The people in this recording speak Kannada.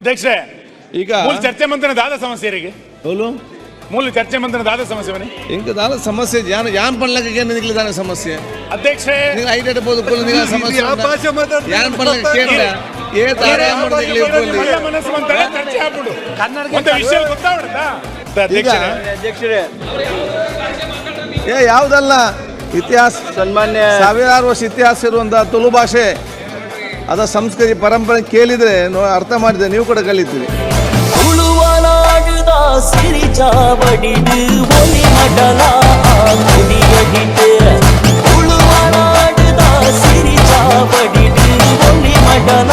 ಅಧ್ಯಕ್ಷರೇ, ಈಗ ಮೂಲ ಚರ್ಚೆ ಮಂತ್ರನ ದಾದ ಸಮಸ್ಯೆರಿಗೆ ಮೂಲ ಚರ್ಚೆ ಮಂತ್ರನ ದಾದ ಸಮಸ್ಯೆ ಬನ್ನಿ ఇంకా దాని సమస్య యాన్ పనులకి నిగిలి దాని సమస్య ಅಧ್ಯಕ್ಷರೇ ನೀವು ಐಡೆಟ್ ಬೋದು ಕೊಲ್ಲ ನಿಗ ಸಮಸ್ಯ ಯಾನ್ ಪనులకి ಕೇಂದ್ರ ఏ తారా ಮಾಡಿ ನಿಗಿಲಿ ಒಳ್ಳೆ ಮನಸ್ಸು ಅಂತ ಚರ್ಚೆ ಆಗ್ಬಿಡು ಒಂದು ವಿಷಯ ಗೊತ್ತಾಗ್ಬಿಡುತ್ತಾ ಅಧ್ಯಕ್ಷರೇ ಯಾವುದಲ್ಲ ಇತಿಹಾಸ ಸನ್ಮಾನ್ಯ ಸಾವಿರಾರು ವರ್ಷ ಇತಿಹಾಸ ಇರುವಂಥ ತುಳು ಭಾಷೆ ಅದರ ಸಂಸ್ಕೃತಿ ಪರಂಪರೆ ಕೇಳಿದರೆ ಅರ್ಥ ಮಾಡಿದ್ರೆ ನೀವು ಕೂಡ ಕಲಿತೀರಿ. ಉಳುವನಾಡುದ ಸಿರಿ ಚಾವಡಿದು ಒಲಿ ಮಡಲ ಕುಡಿಯದಿಟ್ಟು ಉಳುವನಾಡುದ ಸಿರಿ ಚಾವಡಿದು ಒಲಿ ಮಡಲ